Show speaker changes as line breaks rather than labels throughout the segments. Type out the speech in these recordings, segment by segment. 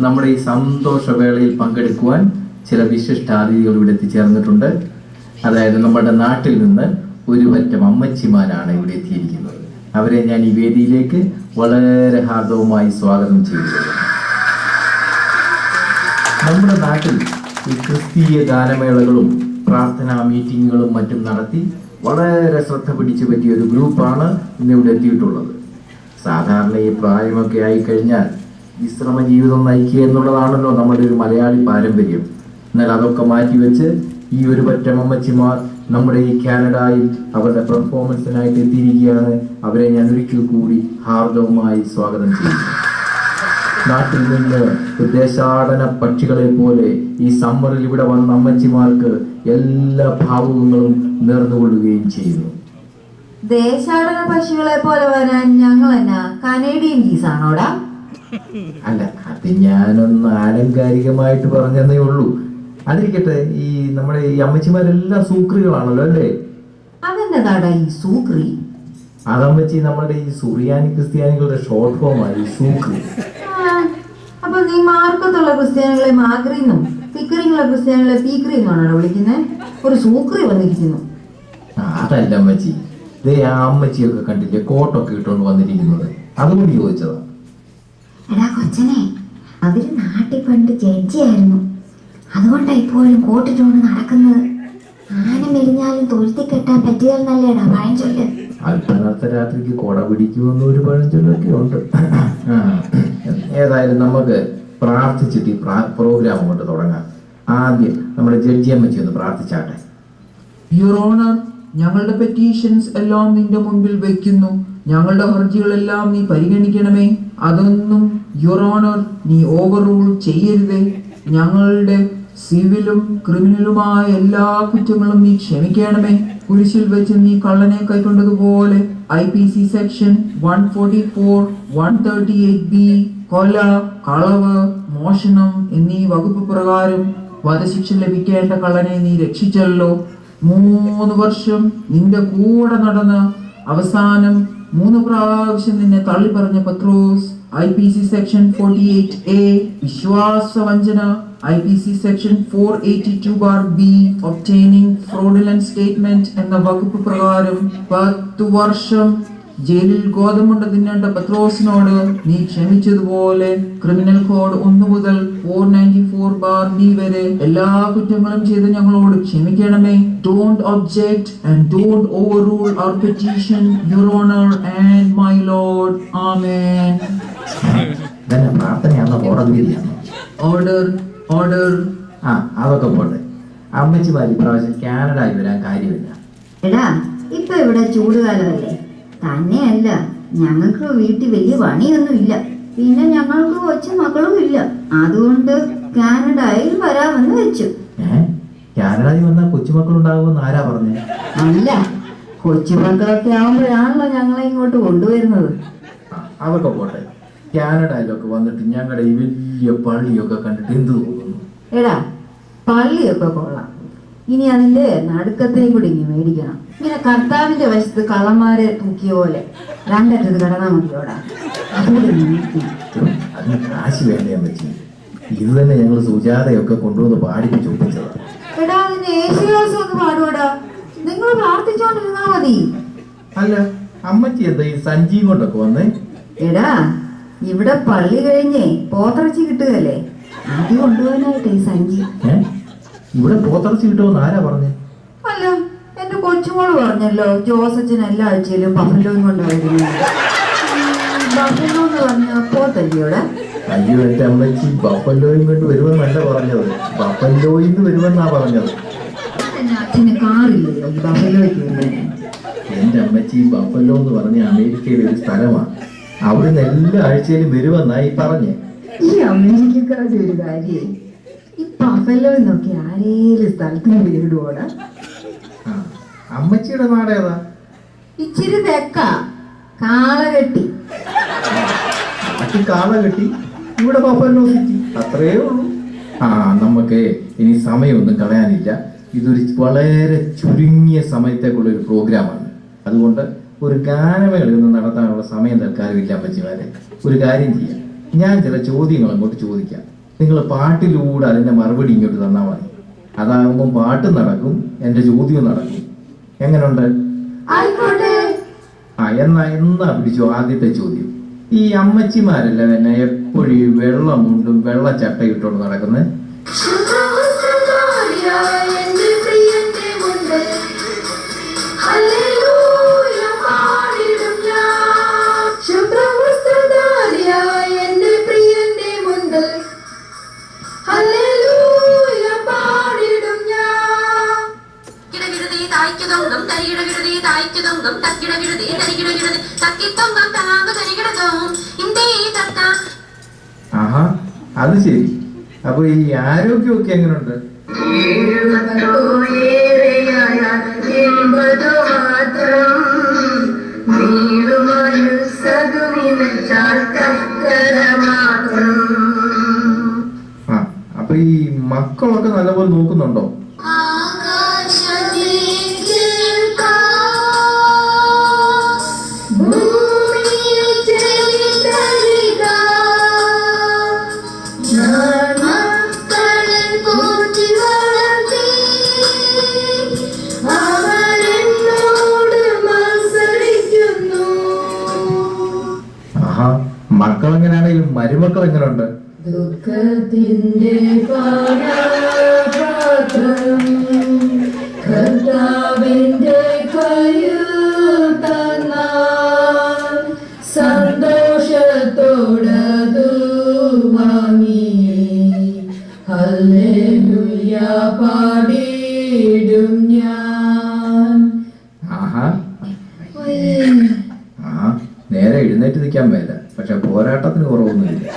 നമ്മുടെ ഈ സന്തോഷവേളയിൽ പങ്കെടുക്കുവാൻ ചില വിശിഷ്ടാതിഥികൾ ഇവിടെ എത്തിച്ചേർന്നിട്ടുണ്ട്. അതായത് നമ്മുടെ നാട്ടിൽ നിന്ന് ഒരു പറ്റം അമ്മച്ചിമാരാണ് ഇവിടെ എത്തിയിരിക്കുന്നത്. അവരെ ഞാൻ ഈ വേദിയിലേക്ക് വളരെ ഹാർദവുമായി സ്വാഗതം ചെയ്യുന്നു. നമ്മുടെ നാട്ടിൽ ഈ ക്രിസ്തീയ ഗാനമേളകളും പ്രാർത്ഥനാ മീറ്റിങ്ങുകളും മറ്റും നടത്തി വളരെ ശ്രദ്ധ പിടിച്ചു പറ്റിയ ഒരു ഗ്രൂപ്പാണ് ഇന്നിവിടെ എത്തിയിട്ടുള്ളത്. സാധാരണ ഈ പ്രായമൊക്കെ ആയിക്കഴിഞ്ഞാൽ വിശ്രമ ജീവിതം നയിക്കുക എന്നുള്ളതാണല്ലോ നമ്മുടെ ഒരു മലയാളി പാരമ്പര്യം. എന്നാൽ അതൊക്കെ മാറ്റിവെച്ച് ഈ ഒരു പറ്റം അമ്മച്ചിമാർ നമ്മുടെ ഈ കാനഡയിൽ അവരുടെ പെർഫോമൻസിനായിട്ട് എത്തിയിരിക്കുകയാണ്. അവരെ ഞാൻ ഒരിക്കൽ കൂടി ഹാർദവുമായി സ്വാഗതം ചെയ്യുന്നു. നാട്ടിൽ നിന്ന് ദേശാടന പക്ഷികളെ പോലെ ഈ സമ്മറിൽ ഇവിടെ വന്ന അമ്മച്ചിമാർക്ക് എല്ലാ ഭാവുകങ്ങളും നേർന്നുകൊള്ളുകയും ചെയ്യുന്നു.
ദേശാടന പക്ഷികളെ പോലെ വരാൻ ഞങ്ങൾ എന്നാ കനേഡിയൻ ഗീസാണോടാ?
അല്ല, അത് ഞാനൊന്ന് ആലങ്കാരികമായിട്ട് പറഞ്ഞതേ ഉള്ളൂ. അതിരിക്കട്ടെ, ഈ നമ്മുടെ ഈ അമ്മച്ചിമാരെല്ലാം സൂക്രികളാണല്ലോ അല്ലേ?
അതെന്നതാടാ ഈ സൂക്രി?
അതമ്മച്ചി നമ്മുടെ ഈ സുറിയാനി ക്രിസ്ത്യാനികളുടെ ഷോർട്ട് ഫോമായി സൂക്രി.
അപ്പൊ നീ മാർക്കത്തുള്ള ക്രിസ്ത്യാനികളെ മാഗ്രീന്നും പിക്കറിങ്ങുള്ള ക്രിസ്ത്യാനികളെ പീക്കറിന്നാണോ വിളിക്കുന്നത്? ഒരു സൂക്രി വന്നിരിക്കുന്നു.
അതല്ല അമ്മച്ചി, ദേ ആ അമ്മച്ചിയൊക്കെ കണ്ടില്ലേ കോട്ടൊക്കെ ഇട്ടുകൊണ്ട് വന്നിരിക്കുന്നത്, അതുകൊണ്ട് ചോദിച്ചതാ.
എടാ കൊച്ചനെ, അവര് നാട്ടിൽ പണ്ട് ജഡ്ജിയായിരുന്നു, അതുകൊണ്ടാ ഇപ്പോഴും കോട്ടിട്ടുകൊണ്ട് നടക്കുന്നത്. ആന മെലിഞ്ഞാലും തൊഴുത്തി കെട്ടാൻ പറ്റിയാലെന്നല്ലേടാ പഴഞ്ചൊല്ല്.
അല്പനർത്ഥ രാത്രിക്ക് കൊട പിടിക്കുമെന്ന് ഒരു പഴഞ്ചൊല്ലൊക്കെ ഉണ്ട്. ഏതായാലും നമുക്ക് പ്രാർത്ഥിച്ചിട്ട് ഈ പ്രോഗ്രാം കൊണ്ട് തുടങ്ങാം. ആദ്യം നമ്മുടെ ജഡ്ജി അമ്മച്ചി ഒന്ന് പ്രാർത്ഥിച്ചാട്ടെ.
യുവർ ഓണർ, ഞങ്ങളുടെ പെറ്റീഷൻസ് എല്ലാം നിന്റെ മുൻപിൽ വയ്ക്കുന്നു. ഞങ്ങളുടെ ഹർജികളെല്ലാം നീ പരിഗണിക്കണമേ. അതൊന്നും യുവർ ഓണർ നീ ഓവർ റൂൾ ചെയ്യരുതേ. ഞങ്ങളുടെ സിവിലും ക്രിമിനലുമായ എല്ലാ കുറ്റങ്ങളും നീ ക്ഷമിക്കണമേ. കുരിശിൽ വെച്ച് നീ കള്ളനെ കൈക്കൊണ്ടതുപോലെ IPC സെക്ഷൻ 144, 138B കൊല, കളവ്, മോഷണം എന്നീ വകുപ്പ് പ്രകാരം വധശിക്ഷ ലഭിക്കേണ്ട കള്ളനെ നീ രക്ഷിച്ചല്ലോ. 3 വർഷം നിന്റെ കൂടെ നടന്ന് അവസാനം 3 പ്രാവശ്യം നിന്നെ തള്ളി പറഞ്ഞ പത്രോസ് IPC section 48A വിശ്വാസവഞ്ചന, IPC section 482(b) obtaining fraudulent statement എന്ന വകുപ്പ് പ്രകാരം 10 വർഷം ജയിലിൽ ഗോതമ്പുണ്ട തിന്നേണ്ട പത്രോസിനോട് നീ ക്ഷമിച്ചതുപോലെ ക്രിമിനൽ കോഡ് 1 മുതൽ 494(b) വരെ എല്ലാ കുറ്റങ്ങളും ചെയ്ത് ഞങ്ങളോട് ക്ഷമിക്കണമേ. Don't object and don't overrule our petition, Your Honor and my Lord. Amen.
Order
order.
അതൊക്കെ പോട്ടെ. അമ്മച്ചിമാർ ഇപ്രാവശ്യം കാനഡയിൽ വരാൻ കാര്യമില്ല.
എടാ, ഇപ്പൊ ഇവിടെ ചൂടുകാലമല്ലേ, തന്നെയല്ല ഞങ്ങൾക്ക് വീട്ടിൽ വലിയ പണിയൊന്നുമില്ല, പിന്നെ ഞങ്ങൾക്ക് കൊച്ചു മക്കളും ഇല്ല, അതുകൊണ്ട് കാനഡയിൽ വരാമെന്ന് വെച്ചു.
കാനഡയിൽ വന്നാൽ കൊച്ചുമക്കളുണ്ടാകുമെന്ന് ആരാ പറഞ്ഞേ?
അല്ല, കൊച്ചുമക്കളൊക്കെ ആവുമ്പോഴാണല്ലോ ഞങ്ങളെ ഇങ്ങോട്ട് കൊണ്ടുവരുന്നത്.
അതൊക്കെ പോട്ടെ. കാനഡയിലൊക്കെ വന്നിട്ട് ഞങ്ങളുടെ ഈ വലിയ പള്ളിയൊക്കെ കണ്ടിട്ട് എന്ത് തോന്നുന്നു?
എടാ, പള്ളിയൊക്കെ കൊള്ളാം, ഇനി അതിന്റെ നടുക്കത്തേയും കൂടി ഇനി മേടിക്കണം. ഇങ്ങനെ കർത്താവിന്റെ വശത്ത് കള്ളന്മാരെ തൂക്കിയ പോലെ രണ്ടറ്റത് കിടന്നാ മതിയോടാ.
അതിന് കാശ് വേണ്ടേ അമ്മച്ചി? ഇത് തന്നെ ഞങ്ങൾ സുജാതയൊക്കെ കൊണ്ടുവന്ന് പാടിപ്പിച്ച് ഒപ്പിച്ചതാ.
എടാ, അതിന്റെ യേശുദാസം ഒന്ന് പാടുവാടാ, നിങ്ങൾ പ്രാർത്ഥിച്ചോണ്ടിരുന്നാ മതി.
അല്ല, അമ്മച്ചി എന്താ ഈ സഞ്ചിയും കൊണ്ടൊക്കെ വന്നേ?
എടാ, ഇവിടെ പള്ളി കഴിഞ്ഞേ പോത്തിറച്ചി കിട്ടുകയല്ലേ, അത് കൊണ്ടുപോകാനായിട്ട് ഈ സഞ്ചി.
ഇവിടെ പോത്തിറച്ചി കിട്ടുമെന്ന് ആരാ പറഞ്ഞേ?
അല്ല, എന്റെ കൊച്ചുമോള് പറഞ്ഞല്ലോ ജോസച്ചൻ എല്ലാ ആഴ്ചയിലും ബഫലോയും കൊണ്ടായിരുന്നു. ബഫലോ എന്ന് പറഞ്ഞ പോത്തല്ലിയോടെ?
അയ്യോ, എന്റെ അമ്മച്ചി ബഫലോയും കൊണ്ട് വരുമെന്നല്ല പറഞ്ഞത്, ബഫലോയിന്ന് വരുമെന്നാ പറഞ്ഞത്.
അച്ഛന് കാറില്ലല്ലോ ഈ ബഫലോയ്ക്ക് വരുന്നതിന്.
എന്റെ അമ്മച്ചി ബഫലോ എന്ന് പറഞ്ഞ അമേരിക്കയിലെ ഒരു സ്ഥലമാണ്, അവിടുന്ന് എല്ലാ ആഴ്ചയിലും വരുമെന്നായി പറഞ്ഞേ.
ഈ അമേരിക്കക്കാരുടെ ഒരു കാര്യേ, ഈ ബഫലോ എന്നൊക്കെ ആരേലും സ്ഥലത്തിന് വീടുകൂടാ.
അമ്മച്ചിയുടെ നാടേതാ?
ഇച്ചിരി തെക്ക കാളകെട്ടി.
കാളകെട്ടി, ഇവിടെ ബഫലോ സിറ്റി, അത്രയേ ഉള്ളൂ. നമുക്ക് ഇനി സമയമൊന്നും കളയാനില്ല. ഇതൊരു വളരെ ചുരുങ്ങിയ സമയത്തേക്കുള്ള ഒരു പ്രോഗ്രാമാണ്. അതുകൊണ്ട് ഒരു ഗാനമേള ഒന്നും നടത്താനുള്ള സമയം തൽക്കാലം ഇല്ല അമ്മച്ചിമാരെ. ഒരു കാര്യം ചെയ്യാം, ഞാൻ ചില ചോദ്യങ്ങൾ അങ്ങോട്ട് ചോദിക്കാം. നിങ്ങൾ പാട്ടിലൂടെ അതിന്റെ മറുപടി ഇങ്ങോട്ട് തന്നാൽ മതി. അതാകുമ്പോൾ പാട്ടും നടക്കും, എന്റെ ചോദ്യവും നടക്കും. എങ്ങനെയുണ്ട്? എന്നാ പിടിച്ചോ ആദ്യത്തെ ചോദ്യം. ഈ അമ്മച്ചിമാരല്ല തന്നെ എപ്പോഴും ഈ വെള്ളമുണ്ടും വെള്ളച്ചട്ടയും ഇട്ടോണ്ട് നടക്കുന്നത്? ആഹാ, അത് ശരി. അപ്പൊ ഈ ആരോഗ്യമൊക്കെ എങ്ങനെയുണ്ട്? അപ്പൊ ഈ മക്കളൊക്കെ നല്ലപോലെ നോക്കുന്നുണ്ടോ? മക്കളെങ്ങനെയാണെങ്കിലും മരുമക്കൾ എങ്ങനെയുണ്ട്?
ദുഃഖത്തിന്റെ പാനപാത്രം കർത്താവിന്റെ കയ്യിൽ തന്നാൽ സന്തോഷത്തോടതു വാങ്ങി ഹല്ലേലൂയ പാടിടും ഞാൻ.
നേരെ എഴുന്നേറ്റ് നിൽക്കാൻ മേല, പക്ഷെ പോരാട്ടത്തിന് കുറവൊന്നുമില്ല.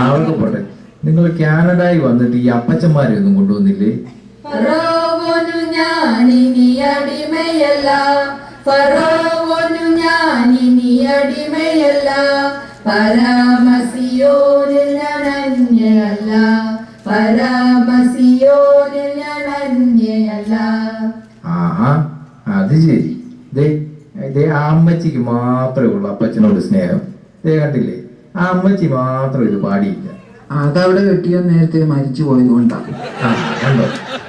ആൾക്ക് പോട്ടെ. നിങ്ങൾ കാനഡയിൽ വന്നിട്ട് ഈ അപ്പച്ചന്മാരെ ഒന്നും കൊണ്ടുവന്നില്ലേ?
ഫറവോനു ഞാനിനി അടിമയല്ല, ഫറവോനു ഞാനിനി അടിമയല്ല, പരമസിയോനിൽ ഞാൻ അന്യയല്ല, പരമസിയോനിൽ ഞാൻ അന്യയല്ല.
ആഹാ, അത് ശരി. ആ അമ്മച്ചിക്ക് മാത്രമേ ഉള്ളൂ അപ്പച്ചനോട് സ്നേഹം. കണ്ടില്ലേ, ആ അമ്മച്ചി മാത്രം ഇത് പാടിയില്ല.
അതവിടെ കെട്ടിയോ നേരത്തെ മരിച്ചു പോയതുകൊണ്ടാണ്.
കണ്ടോ,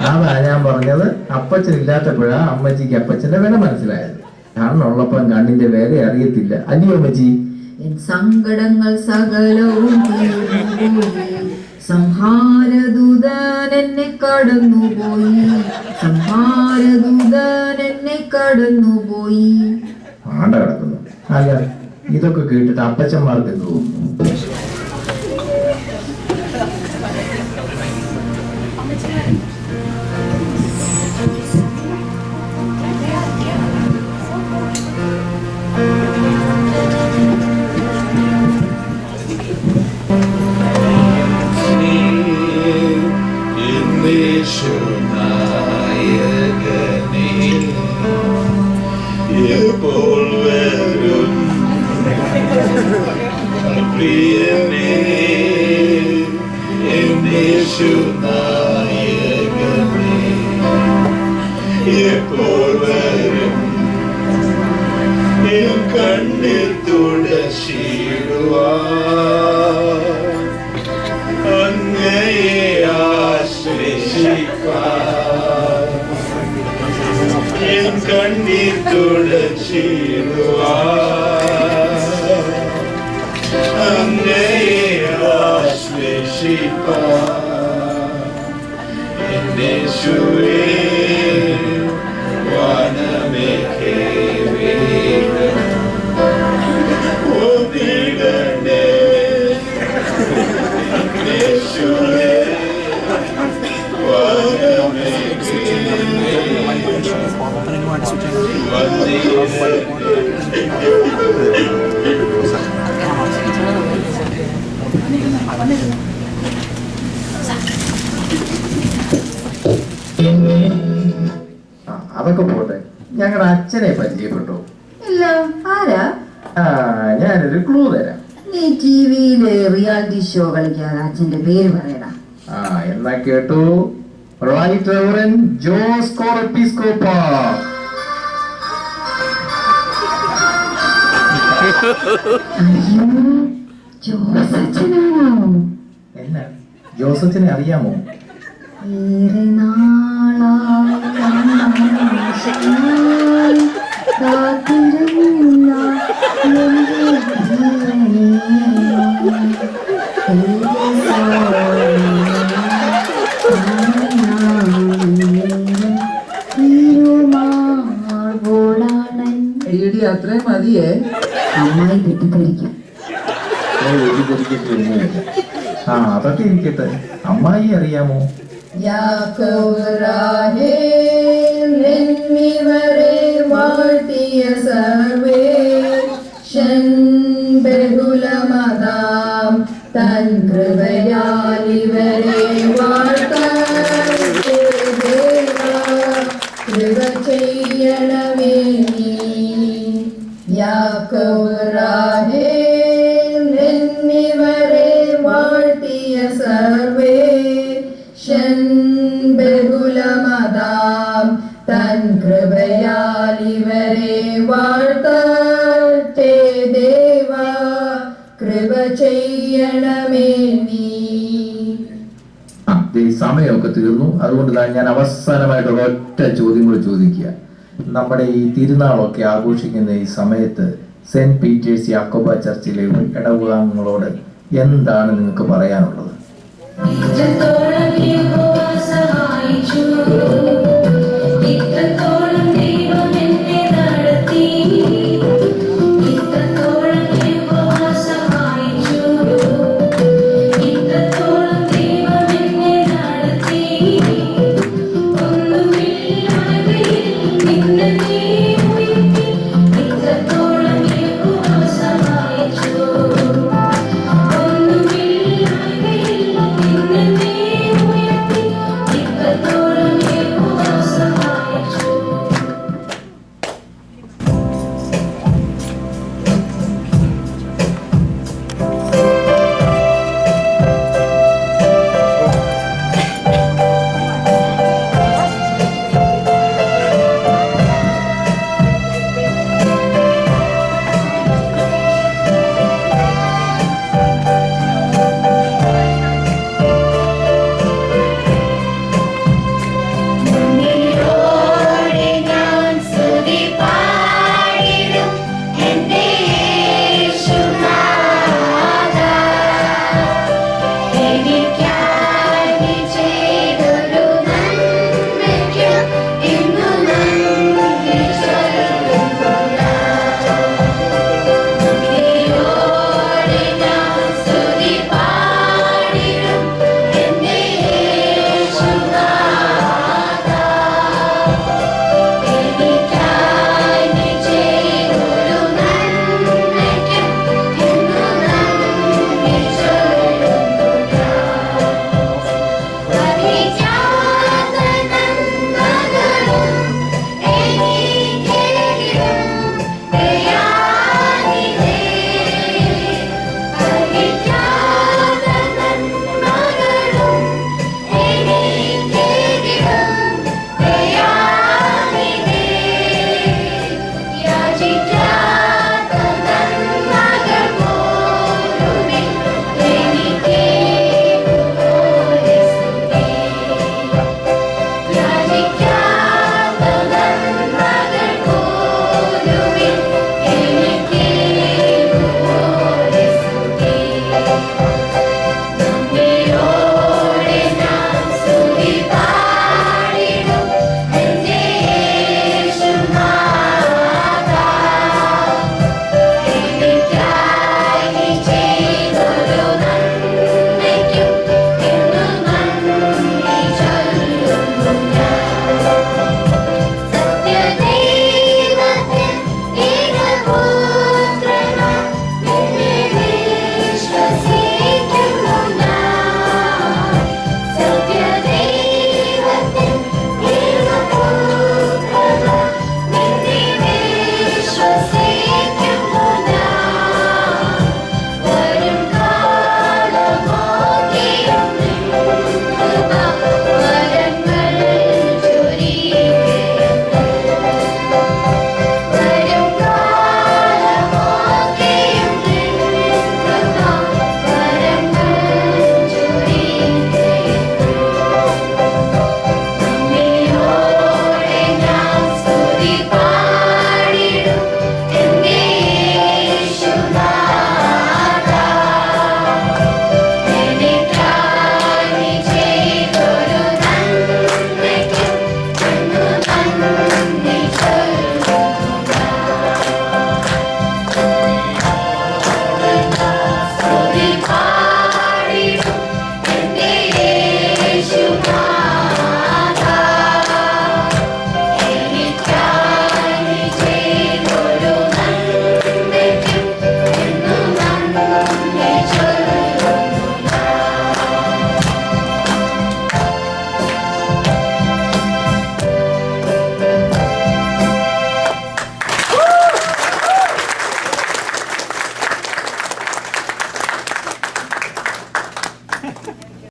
അതാ ഞാൻ പറഞ്ഞത്. അപ്പച്ചൻ ഇല്ലാത്തപ്പോഴാ അമ്മച്ചിക്ക് അപ്പച്ചന്റെ വില മനസ്സിലായത്. കണ്ണുള്ളപ്പം കണ്ണിന്റെ വില അറിയത്തില്ല. അല്ലയോ അമ്മച്ചി?
സങ്കടങ്ങൾ സകലവും തീർന്നുപോയി, സംഹാരദൂതൻ എന്നെ കടന്നുപോയി, സംഹാരദൂതൻ എന്നെ കടന്നുപോയി.
ആണ്ട കിടക്കുന്നു. അല്ല, ഇതൊക്കെ കേട്ടിട്ട് അപ്പച്ചന്മാർക്ക് എന്ത് തോന്നുന്നു?
കണ്ണിൽ തുടച്ചിടുവാ അങ്ങയെ ആശ്രയിപ്പാൻ, എൻ കണ്ണിൽ തുടച്ചിടുവാൻ അങ്ങയെ ആശ്രയിപ്പാൻ, എന്റെ യേശുവേ വാനമേഘേ
അതൊക്കെ പോട്ടെ. ഞങ്ങളുടെ അച്ഛനെ പരിചയപ്പെട്ടോ?
ഇല്ല. ആരാ?
ഞാനൊരു ക്ലൂ തരാം.
നീ ടിവിയില് റിയാലിറ്റി ഷോ കളിക്കാതെ അച്ഛന്റെ പേര് പറയടാ.
എന്നാ കേട്ടു. റൈറ്റ് റെവറൻഡ് ജോസ് കോർ എപ്പിസ്കോപ്പ.
ജോസച്ചനാണോ?
എന്നാ ജോസഫിനെ അറിയാമോ?
ഏറെ നാളായി കാണാനായി കാത്തിരുന്ന എൻ്റെ ജീവനേ,
എടി അത്രയും മതിയേ.
അമ്മായി തെറ്റിദ്ധരിക്കും.
ആ അതൊക്കെ ഇരിക്കട്ടെ. അമ്മായി അറിയാമോ?
യാക്കോബ് രാഹേൽ എന്നിവരെ വാഴ്ത്തിയ സർവേശൻ ബഹുലമതാം തൻ കൃപയാൽ ഇവരെ വാഴ്ത്തട്ടെ ദേവാ, കൃപ ചെയ്യണമേ നീ. യാക്കോബ് രാഹേൽ എന്നിവരെ വാഴ്ത്തിയ സർവേശൻ ബഹുലമതാം തൻ കൃപയാൽ ഇവരെ വാഴ്ത്തട്ടെ ദേവാ, കൃപ ചെയ്യണമേ നീ.
സമയമൊക്കെ തീർന്നു. അതുകൊണ്ട് ഞാൻ അവസാനമായിട്ട് ഒരൊറ്റ ചോദ്യം കൂടി ചോദിക്കുക. നമ്മുടെ ഈ തിരുനാളൊക്കെ ആഘോഷിക്കുന്ന ഈ സമയത്ത് സെന്റ് പീറ്റേഴ്സ് യാക്കോബ ചർച്ചിലെ ഇടവകാംഗങ്ങളോട് എന്താണ് നിങ്ങൾക്ക് പറയാനുള്ളത്?
ും